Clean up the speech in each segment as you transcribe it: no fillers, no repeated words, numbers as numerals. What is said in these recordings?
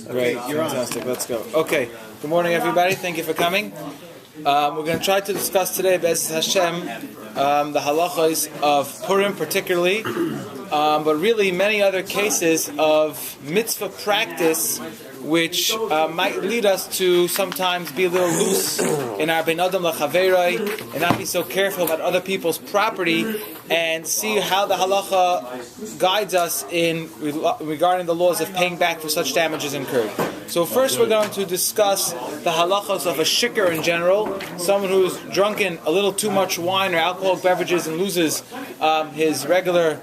Great, fantastic. Let's go. Okay, good morning, everybody. Thank you for coming. We're going to try to discuss today, Be'ez Hashem, the halachos of Purim, particularly, but really many other cases of mitzvah practice, which might lead us to sometimes be a little loose in our ben adam lachaveroi and not be so careful about other people's property, and see how the halacha guides us in regarding the laws of paying back for such damages incurred. So first we're going to discuss the halachos of a shikar in general, someone who's drunken a little too much wine or alcoholic beverages and loses his regular,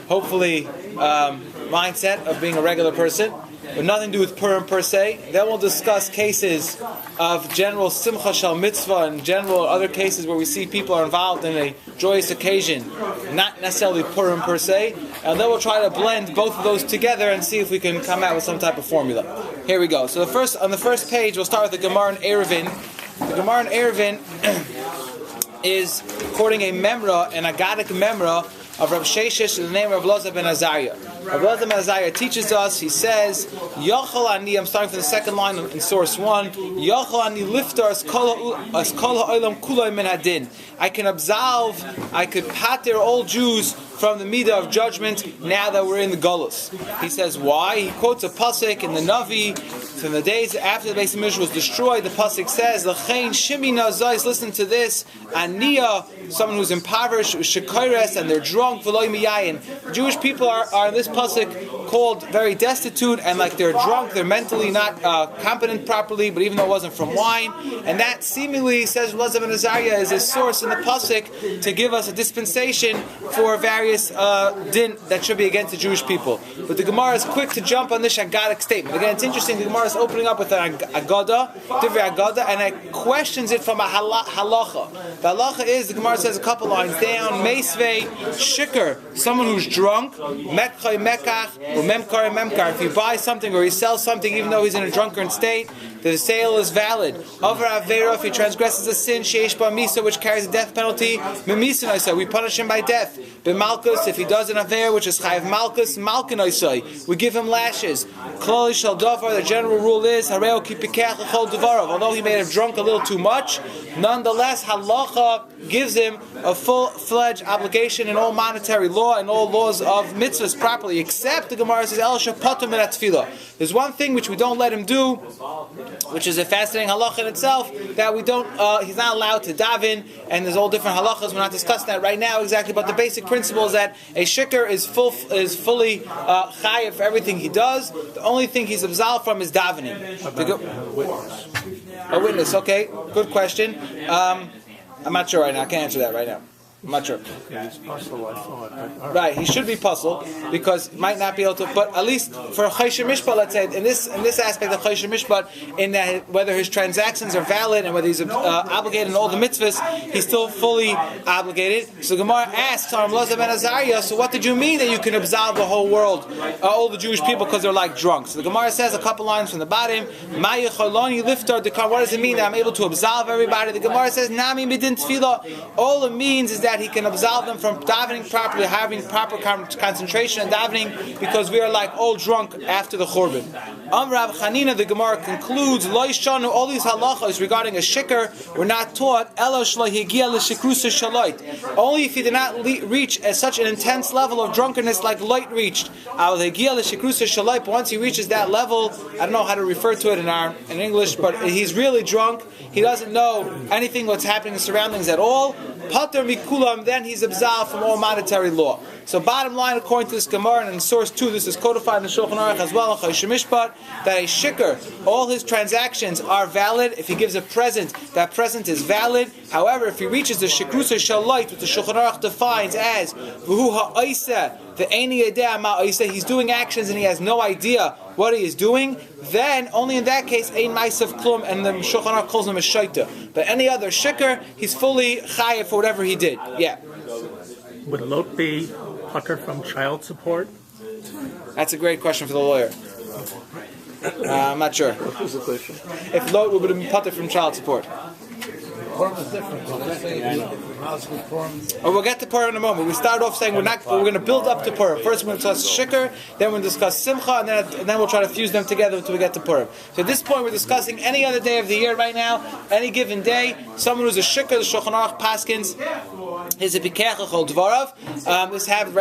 hopefully, mindset of being a regular person, but nothing to do with Purim per se. Then we'll discuss cases of general simcha shel mitzvah and general other cases where we see people are involved in a joyous occasion, not necessarily Purim per se. And then we'll try to blend both of those together and see if we can come out with some type of formula. Here we go. So on the first page, we'll start with the Gemara in Eruvin. The Gemara in Eruvin is quoting a memra, an agadic memra, of Rav Sheshes in the name of Rav Loza ben Azariah. Rav Loza ben Azariah teaches us, he says, Yochel ani, I'm starting from the second line in source 1, Yochel ani liftar as kol ha'olam kuloi min hadin. I can absolve, I could pater all Jews from the midah of judgment now that we're in the Golus. He says, why? He quotes a pasuk in the Navi from the days after the Beis Hamikdash was destroyed. The pasuk says, L'chein shimina zayis, listen to this, Aniya, someone who's impoverished, shekayres, and they're drunk, v'loy miyayin. Jewish people are in this pasuk called very destitute, and like they're drunk, they're mentally not competent properly, but even though it wasn't from wine. And that seemingly, says Rav Loza ben Azariah, is a source in the pasuk to give us a dispensation for various din that should be against the Jewish people. But the Gemara is quick to jump on this Agadic statement. Again, it's interesting, the Gemara is opening up with an Agada, Divrei Agada, and it questions it from a halacha. The halacha is, the Gemara says a couple lines down, Meisvei Shikar, someone who's drunk, Mekchai Mekach, or Memkar Memkar. If you buy something or he sells something even though he's in a drunken state, the sale is valid. Over Avera, if he transgresses a sin, Sheish Ba Misa, which carries a death penalty, Memisa, we punish him by death. B'malkus, if he does an Avera, which is Chayav Malkus, Malkin, we give him lashes. Klali Shal Davar, the general rule is, Hareo Kipikech L'chol Devarav. Although he may have drunk a little too much, nonetheless, halacha gives him a full-fledged obligation in all monetary law and all laws of mitzvahs properly, except the Gemara says, El Shapatum Min HaTfilah. There's one thing which we don't let him do, which is a fascinating halacha in itself, that we don't, he's not allowed to daven, and there's all different halachas. We're not discussing that right now exactly, but the basic principle is that a shikar is fully chayav for everything he does. The only thing he's absolved from is davening. A witness, okay, good question. I'm not sure right now, I can't answer that right now. I'm not sure. Okay, he's puzzled, I thought. Right, he should be puzzled because he might not be able to. But at least for Choshen Mishpat, let's say in this aspect of Choshen Mishpat, in that whether his transactions are valid and whether he's obligated in all the mitzvahs, he's still fully obligated. So Gemara asks Rav Loza ben Azariah, so what did you mean that you can absolve the whole world, all the Jewish people, because they're like drunk? So the Gemara says a couple lines from the bottom. What does it mean that I'm able to absolve everybody? The Gemara says Nami midin tefillah. All it means is that he can absolve them from davening properly, having proper concentration and davening, because we are like all drunk after the Churban. Rav Chanina, the Gemara concludes, Lo yishanu, all these halachas regarding a shikar were not taught, Elo shlo higia l'shikrusa shaloit. Only if he did not reach such an intense level of drunkenness like Lot reached. Al higia l'shikrusa shaloit. Once he reaches that level, I don't know how to refer to it in English, but he's really drunk. He doesn't know anything what's happening in the surroundings at all. Pater mikulam, then he's absolved from all monetary law. So bottom line, according to this Gemara, and in source 2, this is codified in the Shulchan Aruch as well, in Choshen Mishpat, that a shikar, all his transactions are valid. If he gives a present, that present is valid. However, if he reaches the shikrusa shalit, which the Shulchan Aruch defines as v'hu ha'oiseh, the eini yedeh ma oiseh, he's doing actions and he has no idea what he is doing, then only in that case ein ma'asav klum, and the Shulchan Aruch calls him a shaita. But any other shikar, he's fully chayav for whatever he did. Yeah. Would Lot be putter from child support? That's a great question for the lawyer. I'm not sure. What was the question? If Lot would have been putter from child support. Purim is different. We'll get to Purim in a moment. We started off saying we're going to build up to Purim. First we're going to discuss Shikr, then we're going to discuss Simcha, and then we'll try to fuse them together until we get to Purim. So at this point we're discussing any other day of the year right now, any given day. Someone who's a Shikr, the Shulchan Aruch Paskins, is a Bikech Echol Dvarav. This has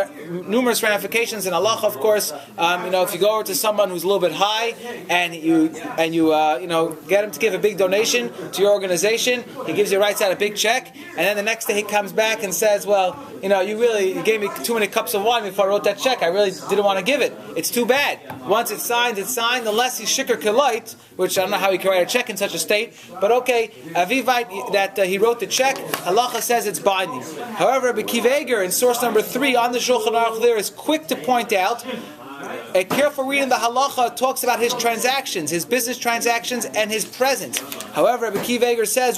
numerous ramifications in halacha, of course. If you go over to someone who's a little bit high and you get him to give a big donation to your organization, he gives you right side a big check, and then the next day he comes back and says, well, you gave me too many cups of wine before I wrote that check. I really didn't want to give it. It's too bad. Once it's signed, unless he's shikr kelait, which I don't know how he can write a check in such a state, but okay, avivite that he wrote the check, halacha says it's binding. However, PpfUoRrIiMem in source number 3 on the Shulchan Aruch there is quick to point out, a careful reading of the halacha talks about his transactions, his business transactions, and his presence. However, PpfUoRrIiMem says,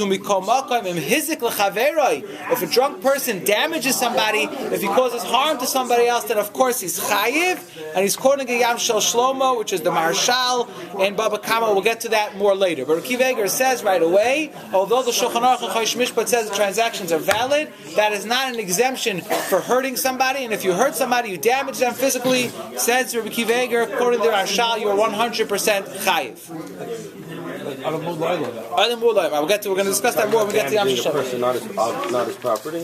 if a drunk person damages somebody, if he causes harm to somebody else, then of course he's chayiv, and he's quoting a Yam Shel Shlomo, which is the Marshal, and Baba Kama. We'll get to that more later. But PpfUoRrIiMem says right away, although the Shulchan Aruch and Chosh Mishpat says the transactions are valid, that is not an exemption for hurting somebody, and if you hurt somebody, you damage them physically, says PpfUoRrIiMem, according to the Marshal, you are 100% chayiv. We're going to discuss that more when we get to Yam Shel person not his property.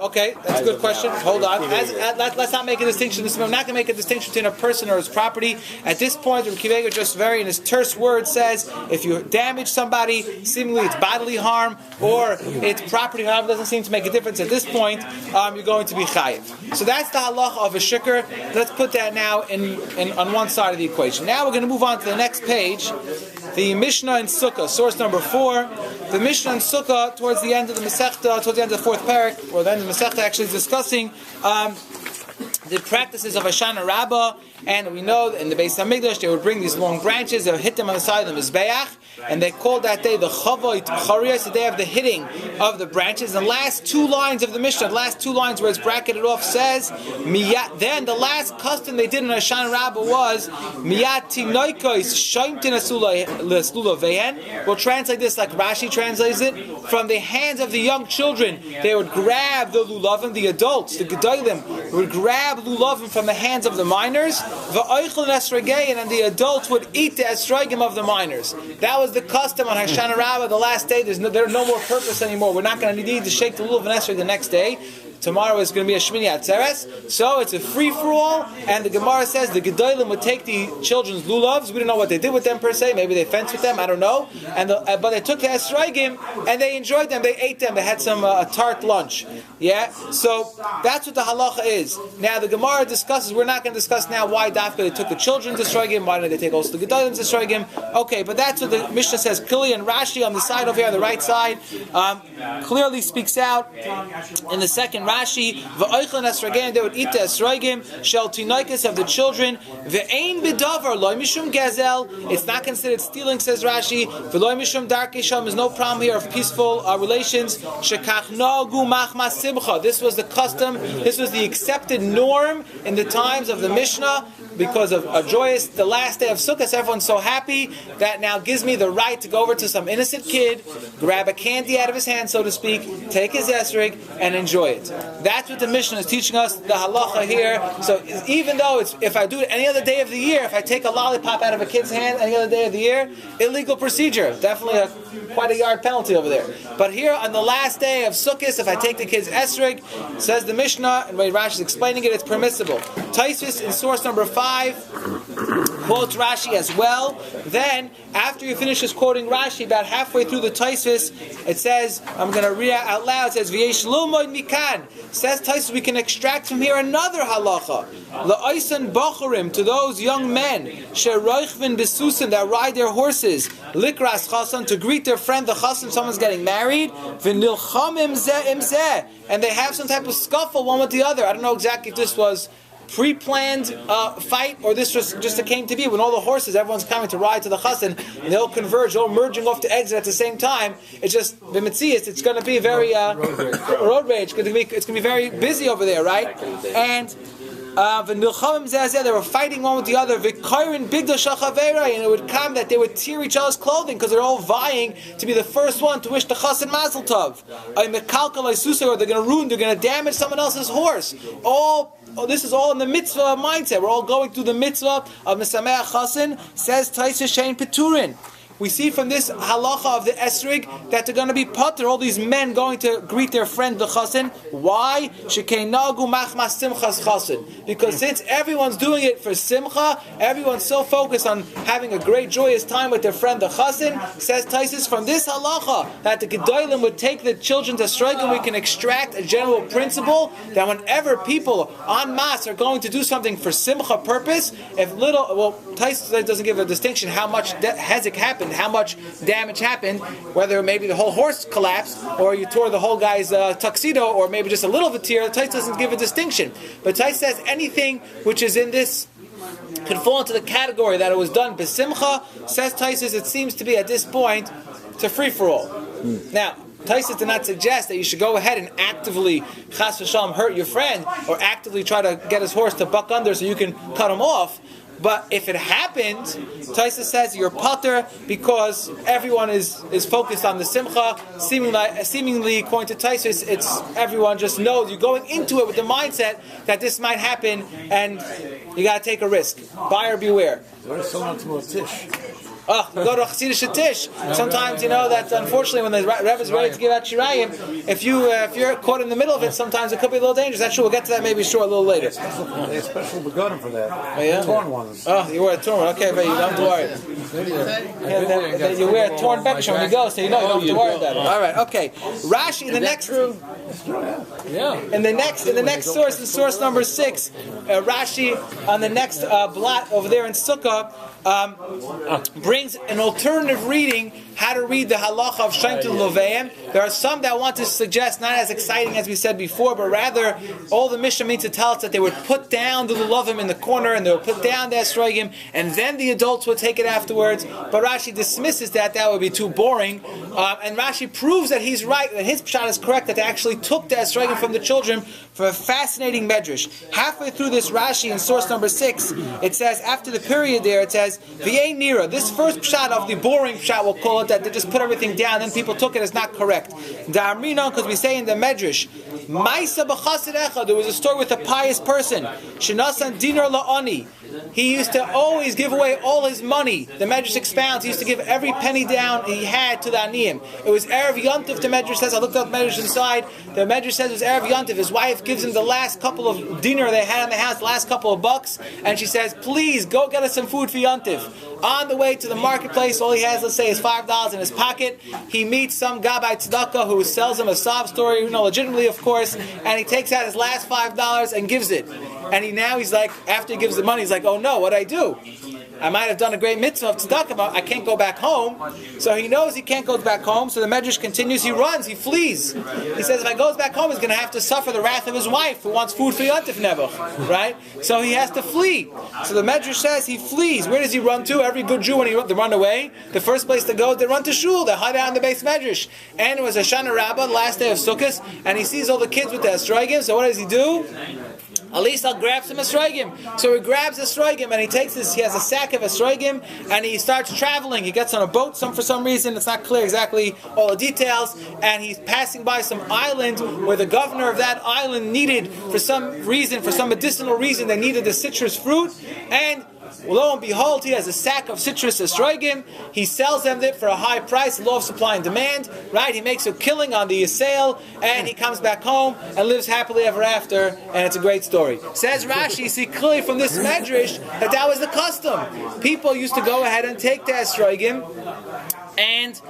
Okay, that's a good question. Hold on. Let's not make a distinction. We're not going to make a distinction between a person or his property. At this point, PpfUoRrIiMem just very in his terse words says, if you damage somebody, seemingly it's bodily harm or it's property harm, doesn't seem to make a difference. At this point, you're going to be chayiv. So that's the halacha of a shikr. Let's put that now on one side of the equation. Now we're going to move on to the next page, the Mishnah in Sukkah, source number 4. The Mishnah in Sukkah, towards the end of the Masechta, towards the end of the 4th parak, or the end of the Masechta, actually is discussing the practices of Hoshana Rabbah, and we know in the Beis Hamikdash they would bring these long branches, they would hit them on the side of the Mizbeach, and they called that day the Chavoit Charias, the day of the hitting of the branches. The last 2 lines of the Mishnah, the last 2 lines where it's bracketed off says, then the last custom they did in Hoshana Rabbah was, Miyat Tinoikos Shaimtin Asula Vehen. We'll translate this like Rashi translates it, from the hands of the young children, they would grab the lulavim, the adults, the gedolim, would grab lulavim from the hands of the minors, and the adults would eat the esrogim of the minors. That was the custom on Hoshana Rabbah, the last day. There's no more purpose anymore. We're not going to need to shake the lulav and esrog the next day. Tomorrow is going to be a Shmini Atzeres, so it's a free-for-all, and the Gemara says the Gedolim would take the children's lulavs. We don't know what they did with them per se, maybe they fenced with them, I don't know, but they took the esrogim, and they enjoyed them, they ate them, they had some a tart lunch, so that's what the halacha is. Now the Gemara discusses, we're not going to discuss now why Dafka they took the children's esrogim, why didn't they take also the Gedolim's esrogim, okay, but that's what the Mishnah says clearly, and Rashi on the side over here, on the right side, clearly speaks out in the second Rashi, v'oichlan esrogim, they would eat the esrogim, shel tinoikos of the children, ve'ein b'davar, loy mishum gazel, it's not considered stealing, says Rashi, v'loy mishum darkei shalom, there's no problem here of peaceful relations, shekach nogu machma simcha, this was the custom, this was the accepted norm in the times of the Mishnah, because of a joyous, the last day of Sukkot, everyone's so happy, that now gives me the right to go over to some innocent kid, grab a candy out of his hand, so to speak, take his esrog, and enjoy it. That's what the Mishnah is teaching us, the halacha here. So even though if I do it any other day of the year, if I take a lollipop out of a kid's hand any other day of the year, illegal procedure. Definitely quite a yard penalty over there. But here on the last day of Sukkot, if I take the kid's esrog, says the Mishnah, and the way Rashi is explaining it, it's permissible. Taisvis in source number 5 quotes Rashi as well. Then, after he finishes quoting Rashi, about halfway through the Taisvis, it says, I'm going to read out loud, it says, V'yesh lumoid mikan. Says Taisvis, we can extract from here another halacha. La'oisan bachurim, to those young men, she'roichvin besusim, that ride their horses, likras chasan, to greet their friend, the chasan, someone's getting married, v'nilchamim zeh im zeh, and they have some type of scuffle one with the other. I don't know exactly if this was pre-planned fight, or this was just it came to be when all the horses, everyone's coming to ride to the chassan, and they'll converge, all merging off to exit at the same time. It's just the mitzias. It's going to be very road rage. It's going to be very busy over there, right? And They were fighting one with the other, and it would come that they would tear each other's clothing because they're all vying to be the first one to wish the chassan mazel tov. Or they're going to damage someone else's horse. This is all in the mitzvah mindset. We're all going through the mitzvah of Mesameach Chassan. Says Taisa Shein Peturin. We see from this halacha of the esrig that they're going to be pater, all these men going to greet their friend the chassan. Why? Because since everyone's doing it for simcha, everyone's so focused on having a great joyous time with their friend the chassan, says Taisus from this halacha that the gedolim would take the children to strike, and we can extract a general principle that whenever people en masse are going to do something for simcha purpose, Taisus doesn't give a distinction how much hezek happened, how much damage happened, whether maybe the whole horse collapsed, or you tore the whole guy's tuxedo, or maybe just a little of a tear. Tais doesn't give a distinction. But Tais says anything which is in this can fall into the category that it was done besimcha. Says Tais, it seems to be at this point it's a free-for-all. Now, Taisus did not suggest that you should go ahead and actively chas v'shalom hurt your friend, or actively try to get his horse to buck under so you can cut him off. But if it happened, Taisa says you're pater because everyone is focused on the simcha. Seemingly according to Taisa, it's everyone just knows you're going into it with the mindset that this might happen, and you got to take a risk. Buyer beware. Oh, we go to Chassidish Tish. Sometimes you know that unfortunately when the Rebbe is ready to give out Shirayim, if you're caught in the middle of it, sometimes it could be a little dangerous. That's true. We'll get to that maybe a little later. They have special begotten for that. Oh, yeah? Torn ones. Oh, you wear a torn one. Okay, but you don't have to worry. You wear a torn bekisha when you go, so you know you don't have to worry about it. All right, okay. Rashi in the next in the next source, in source number 6, Rashi on the next blot over there in Sukkah brings an alternative reading how to read the halacha of Shemtul Loveim. There are some that want to suggest not as exciting as we said before, but rather all the Mishnah means to tell us that they would put down the Lulavim in the corner and they would put down the Esrogim, and then the adults would take it afterwards. But Rashi dismisses that would be too boring, and Rashi proves that he's right, that his pshat is correct, that they actually took the Esrogim from the children for a fascinating medrash. Halfway through this Rashi in source number 6, it says, after the period there, it says, V'yei nira, this first pshat of the boring pshat, we'll call it, that they just put everything down, then people took it as not correct. Da'amrina, because we say in the medrash, Maisa b'chasid echad, there was a story with a pious person, Shenasan dinar la'ani, he used to always give away all his money. The Medrash expounds, he used to give every penny down he had to the Aniyim. It was Erev Yontif, the Medrash says, I looked up the Medrash inside, the Medrash says it was Erev Yontif, his wife gives him the last couple of dinar they had in the house, the last couple of bucks, and she says, please, go get us some food for Yontif. On the way to the marketplace, all he has, let's say, is $5 in his pocket. He meets some Gabbai Tzedakah who sells him a sob story, legitimately, of course, and he takes out his last $5 and gives it. And he's like, after he gives the money, he's like, oh no, what'd I do? I might have done a great mitzvah of tzedakah, but I can't go back home. So he knows he can't go back home, so the Medrash continues, he runs, he flees. He says if he goes back home, he's going to have to suffer the wrath of his wife, who wants food for Yontif Nebuch, right? So he has to flee. So the Medrash says he flees. Where does he run to? Every good Jew, when they run away, the first place to go, they run to shul, they hide out in the base Medrash. And it was a Shana Rabbah, the last day of Sukkot, and he sees all the kids with the Esrogim, so what does he do? At least I'll grab some Esrogim. So he grabs Esrogim and he has a sack of Esrogim and he starts traveling. He gets on a boat for some reason, it's not clear exactly all the details, and he's passing by some island where the governor of that island needed, for some medicinal reason, they needed the citrus fruit, and lo and behold, he has a sack of citrus esrogim. He sells them for a high price, law of supply and demand, right? He makes a killing on the sale, and he comes back home and lives happily ever after, and it's a great story. Says Rashi, see clearly from this medrash that was the custom. People used to go ahead and take the esrogim and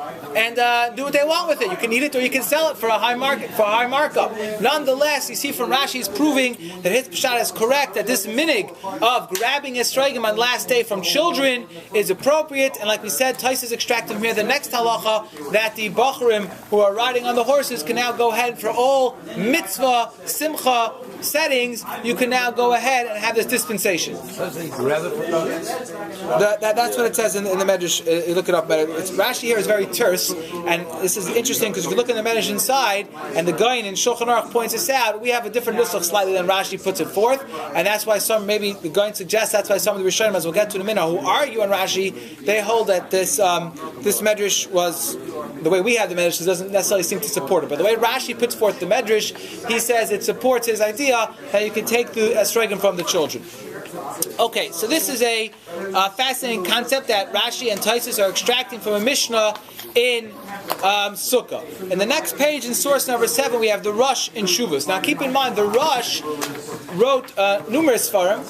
do what they want with it. You can eat it or you can sell it for a high markup. Nonetheless, you see from Rashi is proving that his pshat is correct, that this minig of grabbing esrogim on last day from children is appropriate, and like we said, Tais is extracting from here the next halacha that the bachurim who are riding on the horses can now go ahead for all mitzvah, simcha settings, you can now go ahead and have this dispensation. That's what it says in the Medrash. You look it up better. Rashi Rashi here is very terse, and this is interesting because if you look in the Medrash inside, and the Gaon in Shulchan Aruch points this out, we have a different nusach slightly than Rashi puts it forth, and that's why maybe the Gaon suggests that's why some of the Rishonim, as we'll get to in a minute, who argue on Rashi, they hold that this Medrash was, the way we have the Medrash, doesn't necessarily seem to support it. But the way Rashi puts forth the Medrash, he says it supports his idea that you can take the esrogim from the children. Okay, so this is a fascinating concept that Rashi and Taisus are extracting from a Mishnah in Sukkah. In the next page, in source number 7, we have the Rosh in Shuvas. Now, keep in mind, the Rosh wrote numerous Sfarim.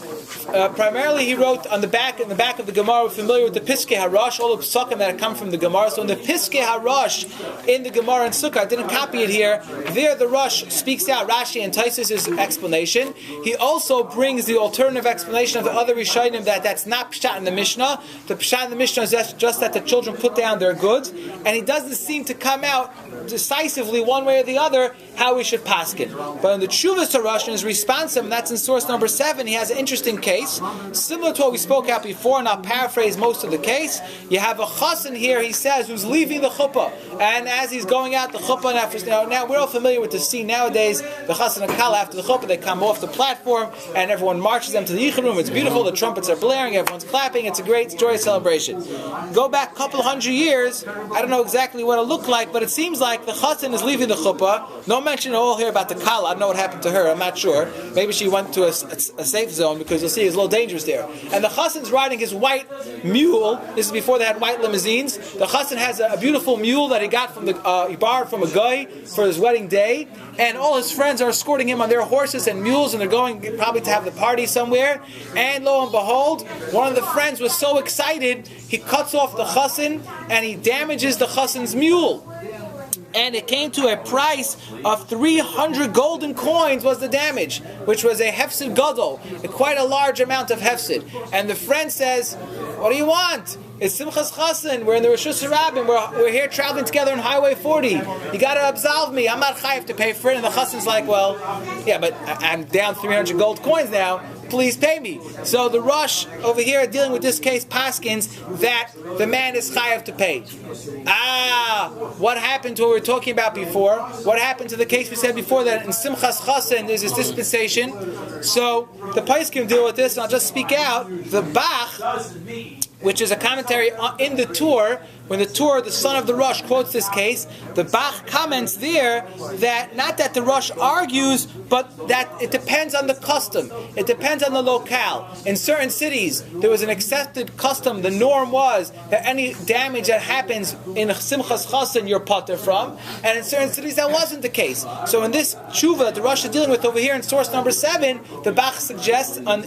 Primarily, he wrote in the back of the Gemara. We're familiar with the Piskei HaRosh, all the psukim that come from the Gemara. So in the Piskei HaRosh in the Gemara in Sukkah, I didn't copy it here. There, the Rosh speaks out Rashi and Taisus' explanation. He also brings the alternative explanation of the other Rishonim that's not Pshat in the Mishnah. The Pshat in the Mishnah is just that the children put down their goods, and he doesn't seem to come out decisively one way or the other how we should paskin. But in the Tshuvas to Rosh, in his response, and that's in source number 7, he has an interesting case, similar to what we spoke out before, and I'll paraphrase most of the case. You have a chassan here, he says, who's leaving the chuppah, and as he's going out the chuppah, now we're all familiar with the scene nowadays, the chassan and kala after the chuppah, they come off the platform, and everyone marches them to the yichud room. It's beautiful, the trumpets are blaring, everyone's clapping, it's a great, joyous celebration. Go back a couple hundred years, I don't know exactly what it looked like, but it seems like the chassan is leaving the chuppah. No mention at all here about the kala. I don't know what happened to her, I'm not sure. Maybe she went to a safe zone, because you'll see it's a little dangerous there. And the chassan's riding his white mule. This is before they had white limousines. The chassan has a beautiful mule that he got from he borrowed from a guy for his wedding day, and all his friends are escorting him on their horses and mules, and they're going probably to have the party somewhere. And lo and behold, one of the friends was so excited, he cuts off the chassan and he damages the chassan's mule. And it came to a price of 300 golden coins was the damage, which was a hefsid gadol, quite a large amount of hefsid. And the friend says, "What do you want? It's Simchas Chassan. We're in the Rosh Hashanah. We're here traveling together on Highway 40. You got to absolve me. I'm not chayav to pay for it." And the Chassan's like, "Well, yeah, but I'm down 300 gold coins now. Please pay me." So the Rosh over here dealing with this case paskins that the man is chayav to pay. What happened to what we were talking about before? What happened to the case we said before that in Simchas Chassan there's this dispensation? So the Pais can deal with this, and I'll just speak out. The Bach, which is a commentary in the Tur, when the Tur, the son of the Rosh, quotes this case, the Bach comments there that not that the Rosh argues, but that it depends on the custom. It depends on the locale. In certain cities, there was an accepted custom. The norm was that any damage that happens in Simchas Chassan, you're pater from, and in certain cities that wasn't the case. So in this tshuva that the Rosh is dealing with over here in source number 7, the Bach suggests on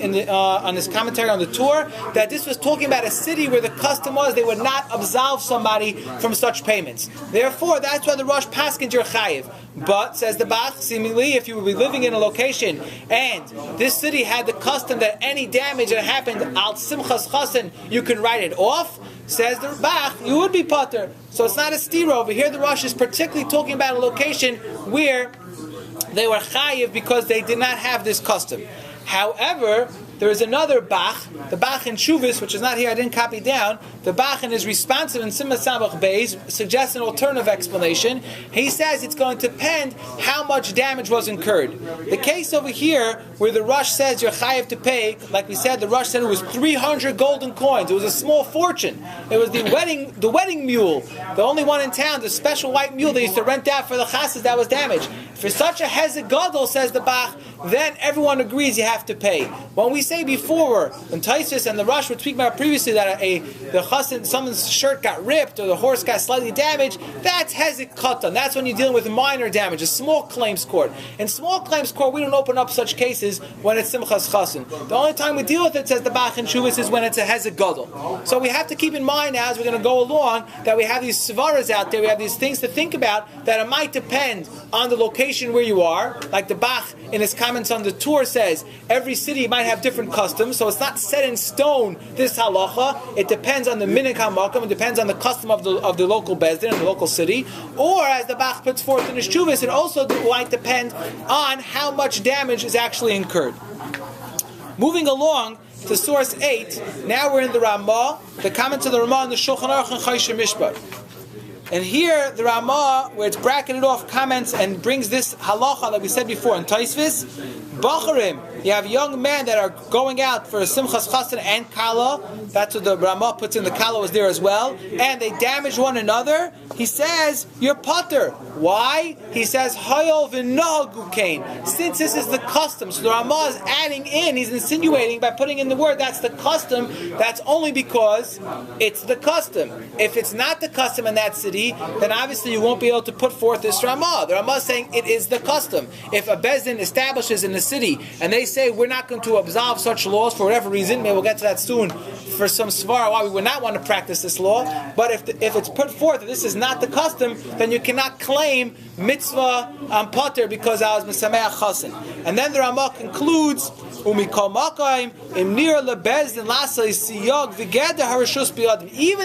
his commentary on the Tur that this was talking about a city where the custom was they would not absolve somebody from such payments. Therefore, that's why the Rosh paskins your chayiv. But, says the Bach, seemingly, if you would be living in a location and this city had the custom that any damage that happened al Simchas Chassan, you can write it off, says the Bach, you would be pater. So it's not a stira over here. The Rosh is particularly talking about a location where they were chayiv because they did not have this custom. However, there is another Bach, the Bach in Shuvis, which is not here, I didn't copy down. The Bach in his responsive in Simcha Samach Beis suggests an alternative explanation. He says it's going to depend how much damage was incurred. The case over here, where the Rosh says you're chayav to pay, like we said, the Rosh said it was 300 golden coins. It was a small fortune. It was the wedding mule, the only one in town, the special white mule they used to rent out for the chassid that was damaged. For such a hezek gadol, says the Bach, then everyone agrees you have to pay. When we say before, when Taisus and the Rosh were speaking about previously that the chassid, someone's shirt got ripped or the horse got slightly damaged, that's hezek katan. That's when you're dealing with minor damage, a small claims court. In small claims court, we don't open up such cases when it's Simchas Chassan. The only time we deal with it, says the Bach and Shuvas, is when it's a hezek gadol. So we have to keep in mind now, as we're going to go along, that we have these svaras out there, we have these things to think about, that it might depend on the location where you are. Like the Bach in his comments on the Tur says, every city might have different customs, so it's not set in stone, this halacha. It depends on the minik hamakom, it depends on the custom of the local bezdin, of the local city. Or, as the Bach puts forth in his Shuvas, it also might depend on how much damage is actually incurred. Moving along to source 8, now we're in the Ramah, the comment of the Ramah in the Shulchan Aruch and Choshen Mishpat. And here, the Ramah, where it's bracketed off, comments and brings this halacha that we said before in Taisvis. Bacharim, you have young men that are going out for Simchas Chassan and Kala. That's what the Ramah puts in, the Kala was there as well. And they damage one another. He says, you're potter. Why? He says, Hayol v'nohagu kain. Since this is the custom, so the Ramah is adding in, he's insinuating by putting in the word, that's the custom, that's only because it's the custom. If it's not the custom in that city, then obviously you won't be able to put forth this Ramah. The Ramah is saying it is the custom. If a Bezdin establishes in the city, and they say we're not going to absolve such laws for whatever reason, maybe we'll get to that soon, for some svara why we would not want to practice this law, but if it's put forth that this is not the custom, then you cannot claim mitzvah potter because I was mesameach chasen. And then the Ramah concludes, even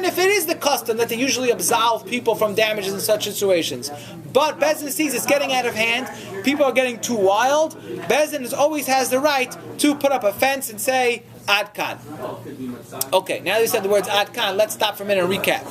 if it is the custom that they usually absolve people from damages in such situations, but Bezdin sees it's getting out of hand, people are getting too wild, Bezdin always has the right to put up a fence and say, Ad Kan. Okay, now that we said the words Ad Kan, let's stop for a minute and recap.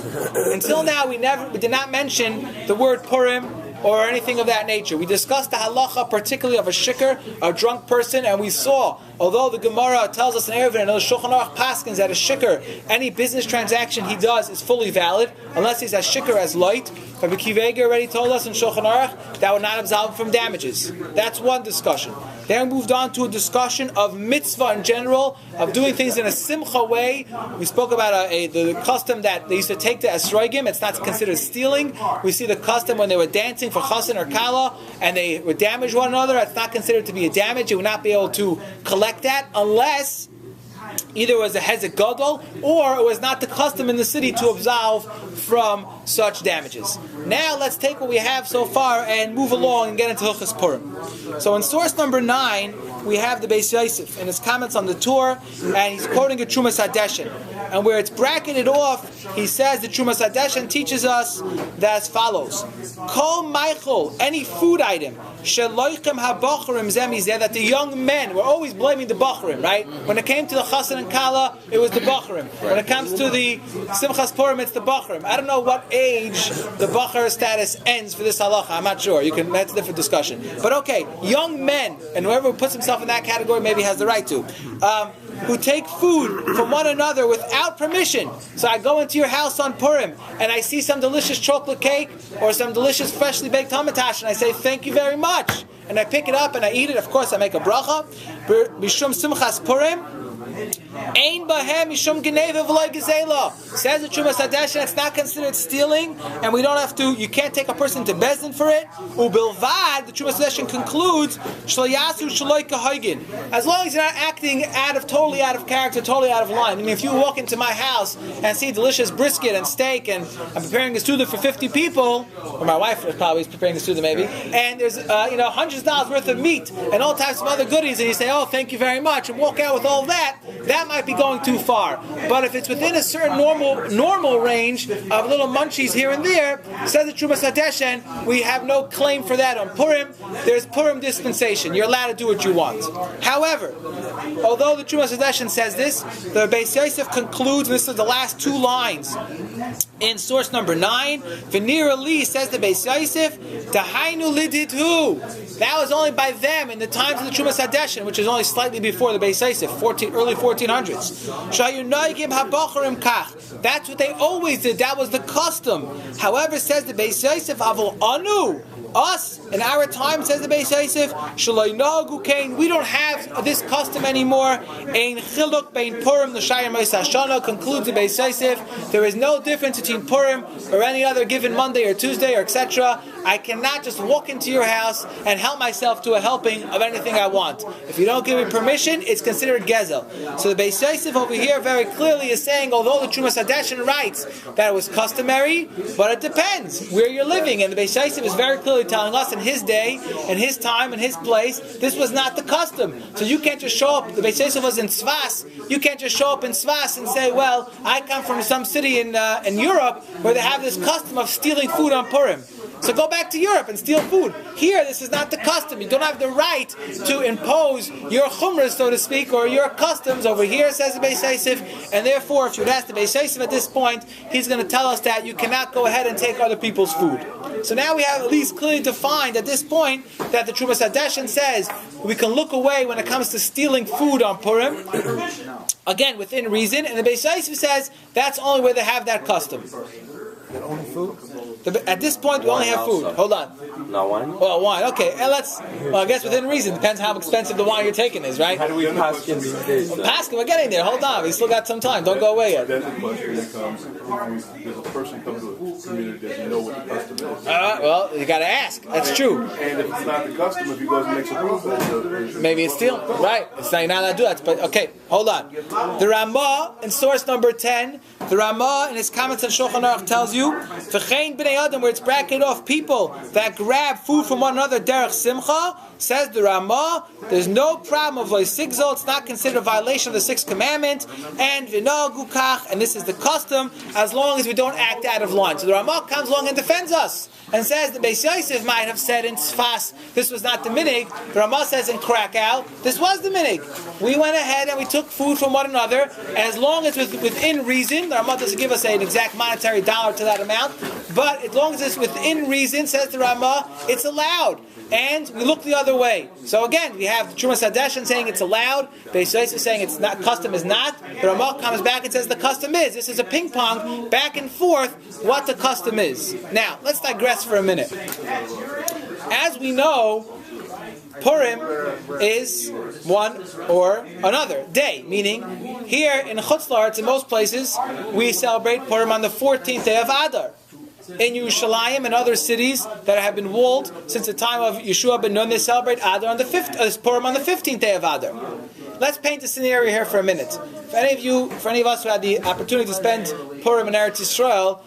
Until now, we did not mention the word Purim or anything of that nature. We discussed the halacha, particularly of a shikr, a drunk person, and we saw, although the Gemara tells us in Eruvin and the Shulchan Aruch paskins that a shikr, any business transaction he does is fully valid, unless he's as shikr as light. Rabbi Kivega already told us in Shulchan Aruch that would not absolve him from damages. That's one discussion. Then we moved on to a discussion of mitzvah in general, of doing things in a simcha way. We spoke about the custom that they used to take to esroigim. It's not considered stealing. We see the custom when they were dancing for chassan or kala, and they would damage one another. It's not considered to be a damage. You would not be able to collect that unless either it was a hezek gadol or it was not the custom in the city to absolve from such damages. Now let's take what we have so far and move along and get into Hilchos Purim. So in source number 9, we have the Beis Yosef in his comments on the Torah, and he's quoting a Trumas Hadeshen. And where it's bracketed off, he says the Trumas Hadeshen teaches us that as follows: Kol Meichel, any food item, Sheloichem HaBachurim Zemizeh, that the young men, we're always blaming the Bachurim, right? When it came to the Chassan and Kala, it was the Bachurim. When it comes to the Simchas Purim, it's the Bachurim. I don't know what age the Bachur status ends for this halacha. I'm not sure. That's a different discussion. But okay, young men, and whoever puts himself in that category maybe has the right to, who take food from one another without permission. So I go into your house on Purim and I see some delicious chocolate cake or some delicious freshly baked hamatash, and I say thank you very much, and I pick it up and I eat it. Of course I make a bracha. Bishum Simchas Purim, Ein bahem mishum geneva v'loy gezela. Says the Trumas Hadeshen, it's not considered stealing, and we don't have to. You can't take a person to Bezdin for it. Ubilvad, the Trumas Hadeshen concludes, shloyasu shloy kahagin. As long as you're not acting totally out of character, totally out of line. I mean, if you walk into my house and see delicious brisket and steak, and I'm preparing a student for 50 people, or my wife probably is preparing a student maybe, and there's hundreds of dollars worth of meat and all types of other goodies, and you say, oh, thank you very much, and walk out with all that might be going too far. But if it's within a certain normal range of little munchies here and there, says the Trumas Hadeshen, we have no claim for that on Purim. There's Purim dispensation. You're allowed to do what you want. However, although the Trumas Hadeshen says this, the Beis Yosef concludes, and this is the last 2 lines in source number 9, V'nira li, says the Beis Yosef, Tahainu lididhu. That was only by them in the times of the Trumas Hadeshen, which is only slightly before the Beis Yosef, early 1400s. That's what they always did. That was the custom. However, says the Beis Yosef, Avol Anu, us, in our time, says the Beis Yosef, we don't have this custom anymore. Ein chiluk bein Purim l'shayim hashana, concludes the Beis Yosef. There is no difference between Purim or any other given Monday or Tuesday or etc. I cannot just walk into your house and help myself to a helping of anything I want. If you don't give me permission, it's considered gezel. So the Beis Yosef over here very clearly is saying, although the Trumas Hadeshen writes that it was customary, but it depends where you're living. And the Beis Yosef is very clearly telling us in his day, in his time, in his place, this was not the custom. So you can't just show up, the Beis Yosef was in Tzfas, you can't just show up in Tzfas and say, well, I come from some city in Europe where they have this custom of stealing food on Purim. So go back to Europe and steal food. Here, this is not the custom. You don't have the right to impose your chumras, so to speak, or your customs over here, says the Beis Yosef. And therefore, if you would ask the Beis Yosef at this point, he's going to tell us that you cannot go ahead and take other people's food. So now we have at least clearly defined at this point that the Trumas Hadeshin says we can look away when it comes to stealing food on Purim. Again, within reason. And the Beis Yosef says that's only where they have that custom. Only food? At this point, we only have food. Hold on. No wine? Well, wine. Okay, and I guess within reason. Depends how expensive the wine you're taking is, right? How do we pass in these days? Paskin, we're getting there. Hold on. We still got some time. Don't go away yet. Then the question becomes, if a person comes to a community that doesn't know what the custom is. Well, you got to ask. That's true. And if it's not the custom, if he goes and makes a rule, Maybe it's stealing. Right. It's not, you're not allowed to do that. But okay, hold on. The Ramah in source number 10, the Ramah in his comments on Shulchan Aruch tells you, V'chein b'nei Adam, where it's bracketed off people that grab food from one another, derech simcha, says the Ramah, there's no problem of loisigzol, it's not considered a violation of the sixth commandment, and v'nogu kach, and this is the custom, as long as we don't act out of line. So the Ramah comes along and defends us, and says the Beis Yosef might have said in Tzfas, this was not the minig. The Ramah says in Krakow, this was the minig. We went ahead and we took food from one another, and as long as it's within reason, the Ramah doesn't give us an exact monetary dollar to that amount, but as long as it's within reason, says the Ramah, it's allowed. And we look the other way. So again, we have Trumas Hadeshin saying it's allowed, Beis Yosef saying it's not, custom is not. The Ramah comes back and says the custom is. This is a ping pong, back and forth, what the custom is. Now, let's digress for a minute. As we know, Purim is one or another day, meaning here in Chutz La'aretz, in most places, we celebrate Purim on the 14th day of Adar. In Yerushalayim and other cities that have been walled since the time of Yeshua ben Nun, they celebrate Adar on the Purim on the 15th day of Adar. Let's paint a scenario here for a minute. For any of us who had the opportunity to spend Purim in Eretz Yisrael,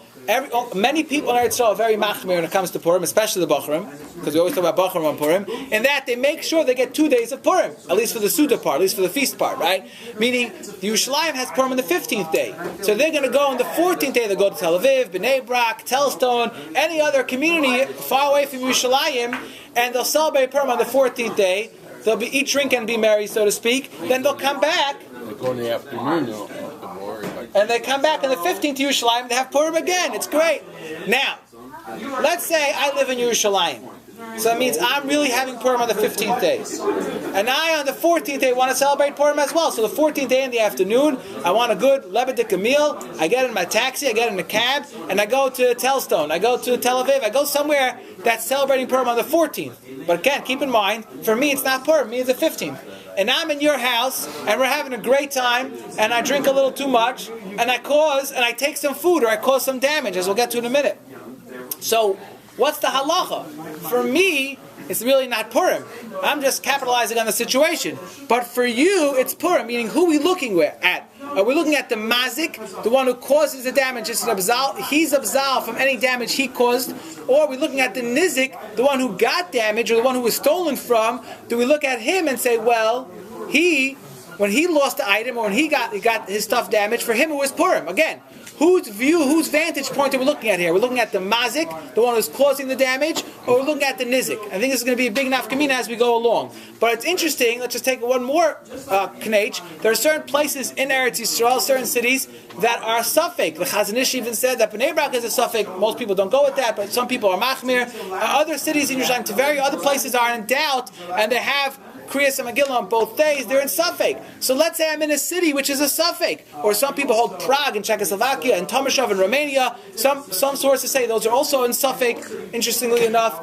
many people in Eretz Yisrael are very machmir when it comes to Purim, especially the Bachrim, because we always talk about Bachrim on Purim, in that they make sure they get 2 days of Purim, at least for the Suda part, at least for the feast part, right? Meaning, the Yerushalayim has Purim on the 15th day. So they're going to go on the 14th day, they'll go to Tel Aviv, Bnei Brak, Telstone, any other community far away from Yerushalayim, and they'll celebrate Purim on the 14th day. They'll eat, drink, and be merry, so to speak. Then they'll come back. They go in the afternoon, And they come back on the 15th to Yerushalayim, they have Purim again. It's great. Now, let's say I live in Yerushalayim. So that means I'm really having Purim on the 15th day. And I, on the 14th day, want to celebrate Purim as well. So the 14th day in the afternoon, I want a good lebedika meal. I get in my taxi, I get in a cab, and I go to Telstone, I go to Tel Aviv, I go somewhere that's celebrating Purim on the 14th. But again, keep in mind, for me it's not Purim, me it's the 15th. And I'm in your house, and we're having a great time, and I drink a little too much, and I take some food, or I cause some damage, as we'll get to in a minute. So, what's the halacha? For me, it's really not Purim. I'm just capitalizing on the situation. But for you, it's Purim, meaning who are we looking at? Are we looking at the mazik, the one who causes the damage? He's absolved from any damage he caused. Or are we looking at the nizik, the one who got damage, or the one who was stolen from? Do we look at him and say, well, when he lost the item, or when he got his stuff damaged, for him it was Purim. Again, whose vantage point are we looking at here? We're looking at the mazik, the one who's causing the damage, or we're looking at the nizik? I think this is going to be a big enough kamina as we go along. But it's interesting, let's just take one more knech. There are certain places in Eretz Yisrael, certain cities, that are suffik. The Chazon Ish even said that Bnei Brak is a suffik. Most people don't go with that, but some people are machmir. Other cities in Yerushalayim, Tveria, other places are in doubt, and they have Kriyas and Megillah on both days, they're in Suffolk. So let's say I'm in a city which is a Suffolk. Or some people hold Prague in Czechoslovakia and Tomashov in Romania. Some sources say those are also in Suffolk, interestingly enough.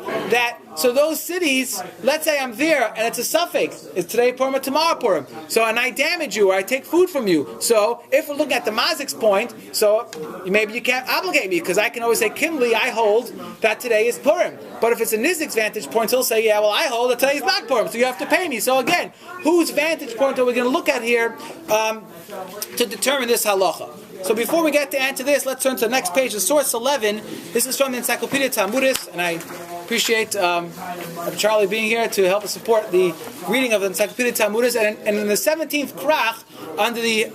So those cities, let's say I'm there and it's a Suffolk. It's today Purim or tomorrow Purim. So, and I damage you or I take food from you. So if we're looking at the Mazik's point, so maybe you can't obligate me because I can always say, Kimli, I hold that today is Purim. But if it's a Nizik's vantage point, he'll say, yeah, well, I hold that today is not Purim, so you have to pay me. So again, whose vantage point are we going to look at here to determine this halacha? So before we get to answer this, let's turn to the next page, the source 11. This is from the Encyclopedia Talmudis, and I appreciate Charlie being here to help us support the reading of the Encyclopedia Talmudis. And in the 17th krach, under the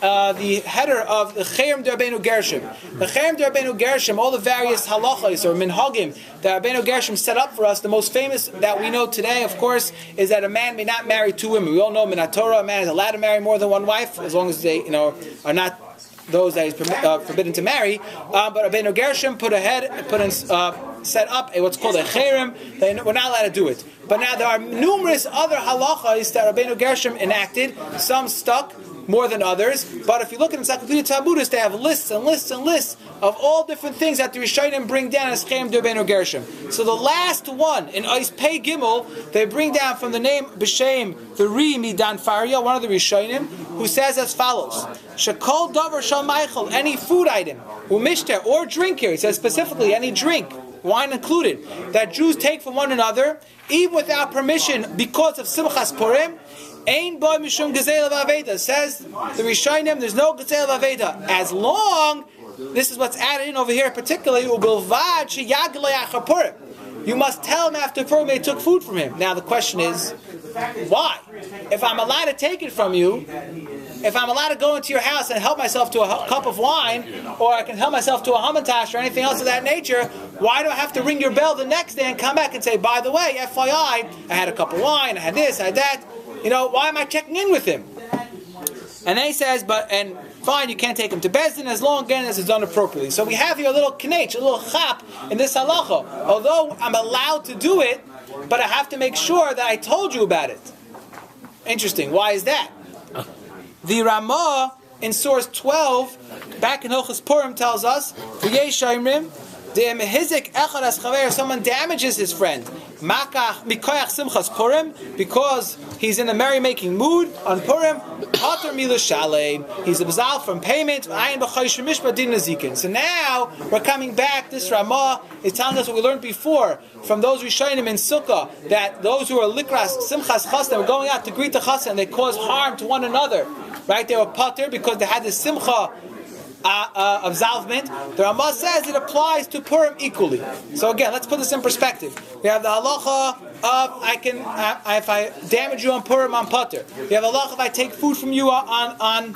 the header of the Chayim D'Rabbeinu Gershom. The Chayim D'Rabbeinu Gershom, all the various halachos or minhagim that Rabbeinu Gershom set up for us. The most famous that we know today, of course, is that a man may not marry two women. We all know Minat Torah, a man is allowed to marry more than one wife as long as they, are not those that he's forbidden to marry. But Rabbeinu Gershom set up what's called a cherem. We're not allowed to do it. But now there are numerous other halachas that Rabbeinu Gershom enacted. Some stuck more than others. But if you look at Encyclopedia Talmudis, they have lists and lists and lists of all different things that the Rishonim bring down as cherem Rabbeinu Gershom. So the last one in Ois Pei Gimel, they bring down from the name B'Shem the Ri Midan Faria, one of the Rishonim, who says as follows: Shekol Davar Shal Meichel, any food item, Umishter, or drink here. He says specifically any drink, wine included, that Jews take from one another, even without permission because of Simchas Purim, Ein Bo Mishum Gezel Aveda. Says the Rishonim, there's no Gezel Aveda, as long, this is what's added in over here particularly, Ubilvad Sheyaglei Achar Purim. You must tell him after Purim they took food from him. Now the question is, why? If I'm allowed to take it from you, if I'm allowed to go into your house and help myself to a cup of wine, or I can help myself to a hamantash or anything else of that nature, why do I have to ring your bell the next day and come back and say, by the way, FYI, I had a cup of wine, I had this, I had that. Why am I checking in with him? And then he says, and fine, you can't take him to Beis Din as long again as it's done appropriately. So we have here a little knech, a little chap in this halacha. Although I'm allowed to do it, but I have to make sure that I told you about it. Interesting. Why is that? The Ramah in source 12, back in Hilchos Purim, tells us, someone damages his friend because he's in a merry-making mood on Purim, he's absolved from payment. So now we're coming back. This Ramah is telling us what we learned before from those Rishonim in Sukkah, that those who are likras simchas chasna were going out to greet the chasna and they caused harm to one another. Right? They were pater because they had the simcha absolvement. The Ramah says it applies to Purim equally. So again, let's put this in perspective. We have the halacha of if I damage you on Purim, I'm pater. We have the halacha if I take food from you on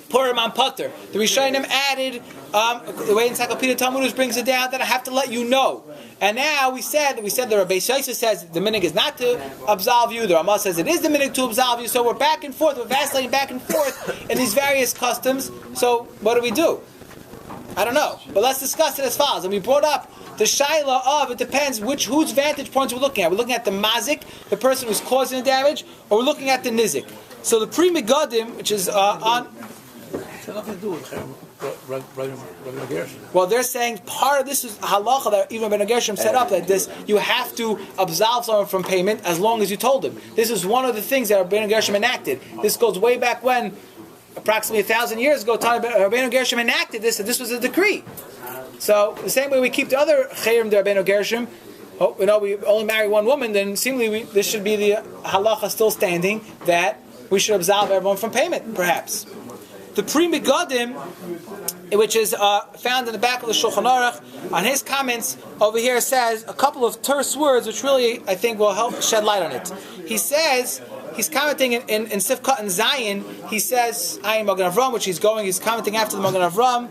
Purim, I'm pater. The Rishonim added the way Encyclopedia Talmudis brings it down that I have to let you know. And now we said the Rabbi Shaisa says the minhag is not to absolve you. The Ramah says it is the minhag to absolve you. So we're back and forth. We're vacillating back and forth in these various customs. So what do? I don't know. But let's discuss it as follows. And we brought up the shaila of, it depends whose vantage points we're looking at. We're looking at the mazik, the person who's causing the damage, or we're looking at the nizik. So the Pri Megadim, which is on... nothing to do with Rabbeinu Gershom. Well, they're saying part of this is halacha that even Rabbeinu Gershom set up, that this you have to absolve someone from payment as long as you told him. This is one of the things that Rabbeinu Gershom enacted. This goes way back when, approximately 1,000 years ago, Rabbeinu Gershom enacted this, and this was a decree. So the same way we keep the other chayim to Rabbeinu Gershom, we only marry one woman, then seemingly this should be the halacha still standing that we should absolve everyone from payment, perhaps. The Pri Megadim, which is found in the back of the Shulchan Aruch, on his comments over here says a couple of terse words which really, I think, will help shed light on it. He says, he's commenting in Sifkat and Zion, he says, Ayin Magen Avram, which he's commenting after the Magen Avram,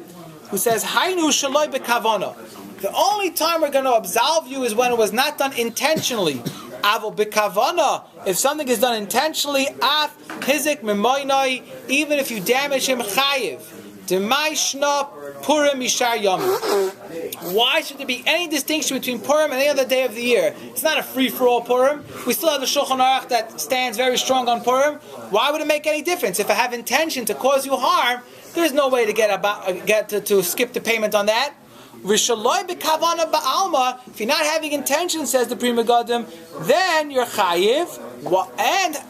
who says, Hainu shaloi bekavana. The only time we're going to absolve you is when it was not done intentionally. Avol bekavana, if something is done intentionally, af hizik memoinai, even if you damage him, chayiv. Demai shna Purim mishar yom. Why should there be any distinction between Purim and any other day of the year? It's not a free-for-all Purim. We still have the Shulchan Aruch that stands very strong on Purim. Why would it make any difference? If I have intention to cause you harm, there's no way to to skip the payment on that. If you're not having intention, says the Pri Megadim, then you're chayiv. And says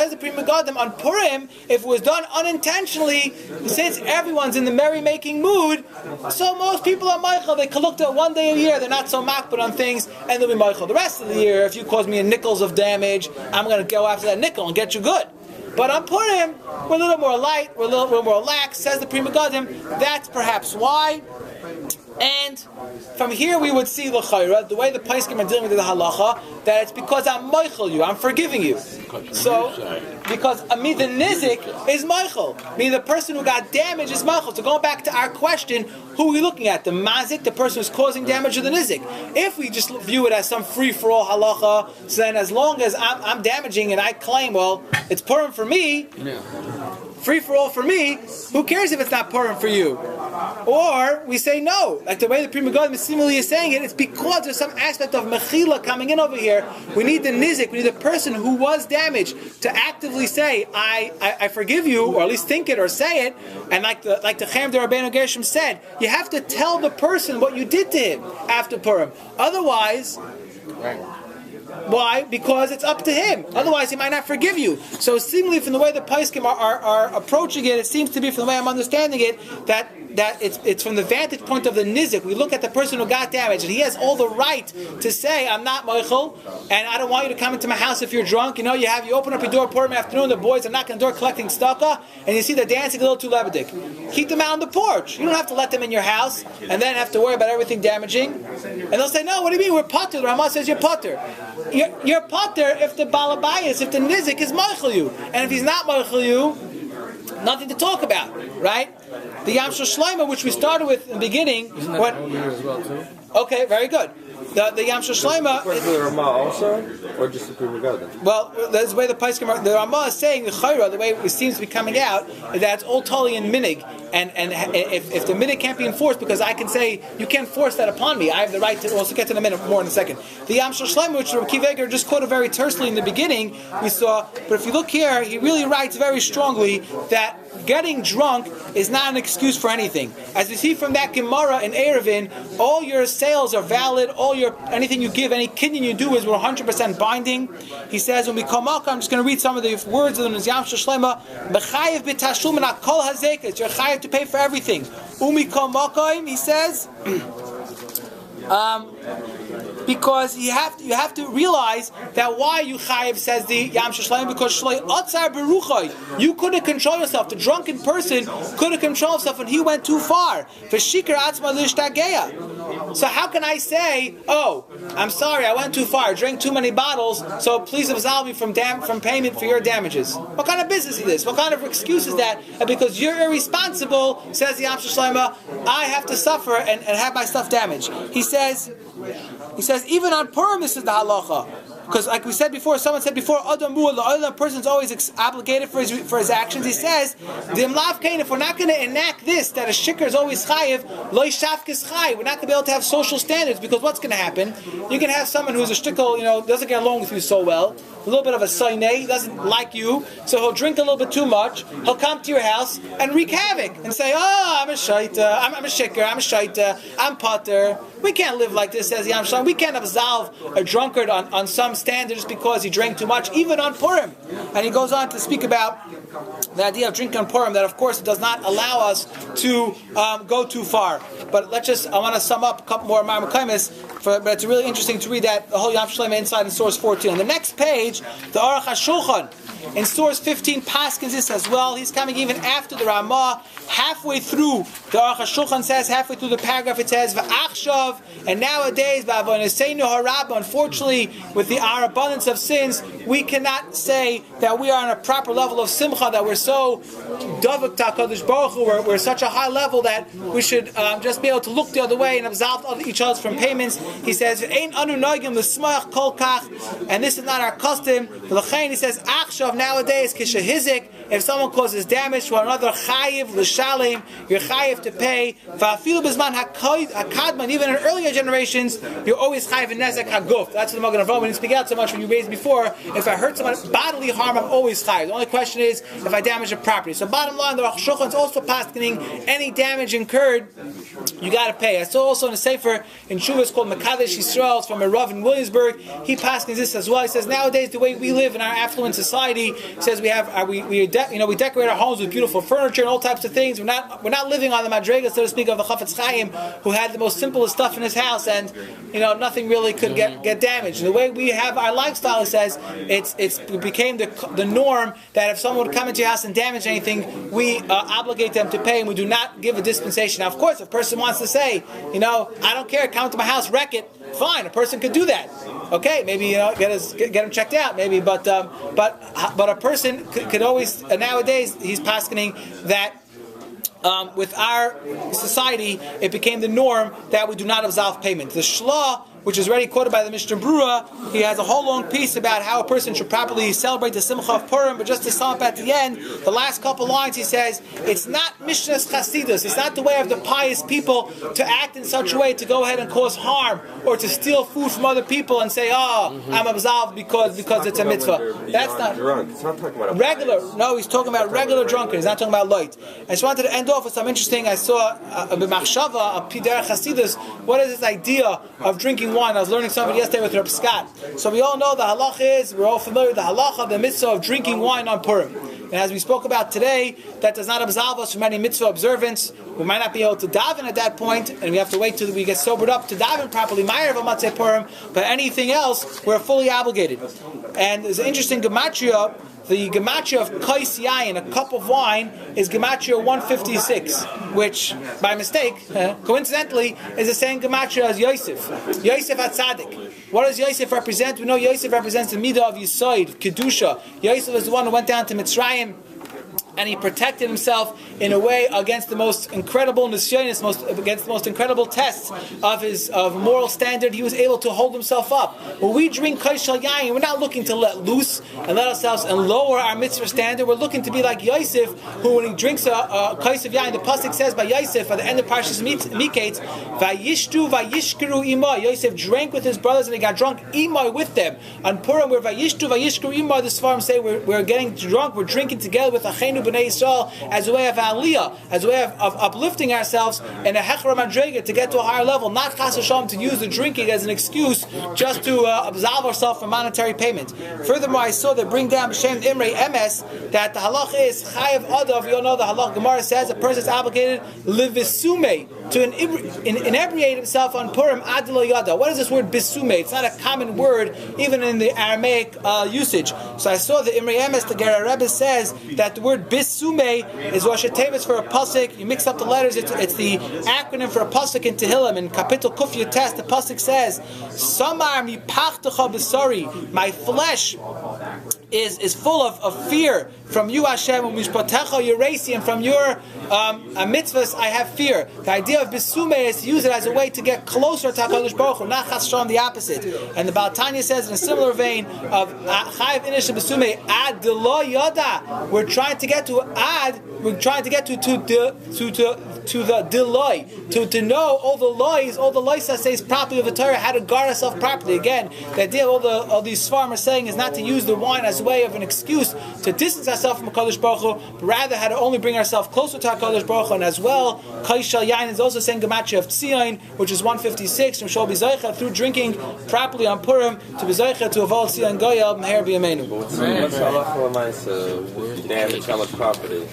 the Pri Megadim, on Purim, if it was done unintentionally, since everyone's in the merry-making mood, so most people are Michael. They collect it one day a year. They're not so makbid on things, and they'll be Michael the rest of the year. If you cause me a nickels of damage, I'm going to go after that nickel and get you good. But on Purim, we're a little more light, we're a little more lax, says the Pri Megadim. That's perhaps why. And from here we would see l'chayra, the way the Paiskim are dealing with the halacha, that it's because I'm moichel you, I'm forgiving you. So, because the nizik is moichel. Meaning the person who got damage is moichel. So going back to our question, who are we looking at? The mazik, the person who's causing damage, or the nizik? If we just view it as some free-for-all halacha, so then as long as I'm damaging and I claim, well, it's Purim for me, free-for-all for me, who cares if it's not Purim for you? Or we say no, like the way the Pri Megadim seemingly is saying it, it's because there's some aspect of mechila coming in over here. We need the nizik, we need the person who was damaged to actively say, I forgive you, or at least think it or say it. And like the Chaim de Rabbeinu Gershom said, you have to tell the person what you did to him after Purim. Otherwise, why? Because it's up to him. Otherwise, he might not forgive you. So, seemingly, from the way the Paiskim are approaching it, it seems to be, from the way I'm understanding it, that it's from the vantage point of the nizik. We look at the person who got damaged, and he has all the right to say, "I'm not moichel, and I don't want you to come into my house if you're drunk." You open up your door, Purim afternoon, the boys are knocking on the door collecting tzedakah, and you see they're dancing a little too lebedik. Keep them out on the porch. You don't have to let them in your house, and then have to worry about everything damaging. And they'll say, "No, what do you mean? We're pater." The Ramah says you're pater. You're pater if the balabayas, if the nizik is moichel you, and if he's not moichel you, nothing to talk about, right? The Yam Shel Shlomo, which we started with in the beginning. Isn't that as well too? Okay, very good. The Yam Shel Shlomo. For the Ramah also, or just the Pri Megadim? Well, that's the way the Paiskim are. The Ramah is saying the Chayra, the way it seems to be coming out, is that it's all totally in minig, and if the minig can't be enforced, because I can say you can't force that upon me, I have the right to. We'll also get to the minute more in a second. The Yam Shel Shlomo, which Rabbi Kiveger just quoted very tersely in the beginning, we saw. But if you look here, he really writes very strongly that getting drunk is not an excuse for anything. As we see from that Gemara in Erevin, all your sales are valid, anything you give, any kinyan you do is 100% binding. He says, when we come up, I'm just going to read some of the words of the Yam Shel Shlomo. B'chayev b'tashum and kol hazeket. You're chayev to pay for everything. Umi kol makoim, he says, because you have to realize that why you chayiv, says the Yam Shel Shlomo, because shloi otzar beruchay, you couldn't control yourself. The drunken person couldn't control himself, and he went too far. V'shikar atzma l'ishtageya. So how can I say, oh, I'm sorry, I went too far, I drank too many bottles, so please absolve me from payment for your damages? What kind of business is this? What kind of excuse is that? And because you're irresponsible, says the Yam Shel Shlomo, I have to suffer and have my stuff damaged. He says, even on Purim, this is the halacha. Because, like we said before, someone said before, the person's always obligated for his actions. He says, if we're not going to enact this, that a shikr is always chayiv, lo yishafkes chayiv, we're not going to be able to have social standards, because what's going to happen? You can have someone who's a shtickle, doesn't get along with you so well, a little bit of a saineh, he doesn't like you, so he'll drink a little bit too much, he'll come to your house and wreak havoc, and say, I'm a shaita, I'm a shikr, I'm a shaita, I'm pater. We can't live like this, says Yam Shlomo. We can't absolve a drunkard on some standards because he drank too much, even on Purim. And he goes on to speak about the idea of drinking on Purim, that of course it does not allow us to go too far. But I want to sum up a couple more Ma'amukaimis, but it's really interesting to read that the whole Yam Shel Shlomo inside in source 14. On the next page, the Aruch HaShulchan, in source 15, paskins this as well. He's coming even after the Ramah, halfway through. The Aruch HaShulchan says, halfway through the paragraph, it says, V'achshav, and nowadays, unfortunately, with our abundance of sins, we cannot say that we are on a proper level of simcha, that we're so davak ta'kadosh baruch hu, we're such a high level that we should just be able to look the other way and absolve each other from payments. He says, and this is not our custom. He says, Achshav, nowadays, kishahizik, if someone causes damage to another chayiv l'shalim, you're chayiv to pay. Va'afilu b'zman hakadman, even in earlier generations, you're always chayiv in nezek haguf. That's what the Magen Avraham didn't speak out so much when you raised before. If I hurt someone bodily harm, I'm always chayiv. The only question is if I damage a property. So bottom line, the Aruch HaShulchan is also paskening any damage incurred, you got to pay. I saw also in a sefer in Shuvas called Mekadesh Yisrael, it's from a Rav in Williamsburg. He paskens this as well. He says nowadays the way we live in our affluent society, he says we decorate our homes with beautiful furniture and all types of things. We're not living on the madrega, so to speak, of the Chafetz Chaim, who had the most simplest stuff in his house, and nothing really could get damaged. And the way we have our lifestyle. It says it became the norm that if someone would come into your house and damage anything, we obligate them to pay, and we do not give a dispensation. Now, of course, if a person wants to say, I don't care, come to my house, wreck it, fine, a person could do that. Okay, maybe get him checked out, maybe, but a person could always nowadays he's paskening that. With our society, it became the norm that we do not absolve payment. The Shlah, which is already quoted by the Mishnah Brura, he has a whole long piece about how a person should properly celebrate the Simcha of Purim, but just to sum up at the end, the last couple lines he says, it's not Mishnah's Chasidus, it's not the way of the pious people to act in such a way to go ahead and cause harm, or to steal food from other people and say, I'm absolved because it's a mitzvah. That's not drunk. It's not talking about regular. No, he's talking about regular drunkard. He's not talking about light. I just wanted to end off with some interesting. I saw a b'machshava, a pider chasidus. What is this idea of drinking wine? I was learning something yesterday with Reb Scott. So we all know the halacha is. We're all familiar with the halacha, the mitzvah of drinking wine on Purim. And as we spoke about today, that does not absolve us from any mitzvah observance. We might not be able to daven at that point, and we have to wait till we get sobered up to daven properly. Ma'ariv or Matzei Purim, but anything else, we're fully obligated. And there's an interesting gematria. The gematria of kais yayin, a cup of wine, is gematria 156, which, by mistake, coincidentally, is the same gematria as Yosef. Yosef HaTzadik. What does Yosef represent? We know Yosef represents the midah of Yisoid, Kedusha. Yosef is the one who went down to Mitzrayim, and he protected himself in a way against the most incredible nisyonis, against the most incredible tests of moral standard. He was able to hold himself up. When we drink kais shel yayin, we're not looking to let loose and let ourselves and lower our mitzvah standard. We're looking to be like Yosef, who when he drinks a kais of yayin, the pasuk says by Yosef at the end of Parshas Miketz, vayishtu vayishkeru imah. Yosef drank with his brothers and he got drunk imah with them. On Purim, where vayishtu vayishkeru imah, the Sfarim say we're getting drunk, we're drinking together with Achenu B'nai Yisrael as a way of aliyah, as a way of uplifting ourselves in a hechra madrega to get to a higher level, not chas v'shalom to use the drinking as an excuse just to absolve ourselves from monetary payment. Furthermore, I saw they bring down B'Shem Imrei Emes that the halach is chayav adav. You all know the halach Gemara says a person is obligated livisume to inebriate himself on Purim ad lo yada. What is this word bisume? It's not a common word even in the Aramaic usage. So I saw the Imrei Emes, the Ger Rebbe says that the word bisume is Rosh Tevis for a pasuk. You mix up the letters. It's the acronym for a pasuk in Tehillim. In Kapitel Kuf Yotes, the pasuk says, "Samar mipachtecha b'sari." My flesh is full of fear from you, Hashem, and mishpatecha yeresi, and from your mitzvahs I have fear. The idea of bisume is to use it as a way to get closer to HaKadosh Baruch Hu, not chas v'shalom the opposite. And the Baal Tanya says in a similar vein of chayav inish bisume ad de lo yada. We're trying to get to ad. We're trying to get to the deloy, to know all the lois that says properly of the Torah, how to guard ourselves properly. Again, the idea of all these Sfarim are saying is not to use the wine as a way of an excuse to distance ourselves from HaKadosh Baruch Hu, but rather how to only bring ourselves closer to HaKadosh Baruch Hu. And as well, kais shel yayin is also saying gematria of tzion, which is 156, from shol b'zaycha, through drinking properly on Purim, to b'zaycha, to avoid tzion goyal meher b'yameinu. What's halacha l'maisa? Damage how much property?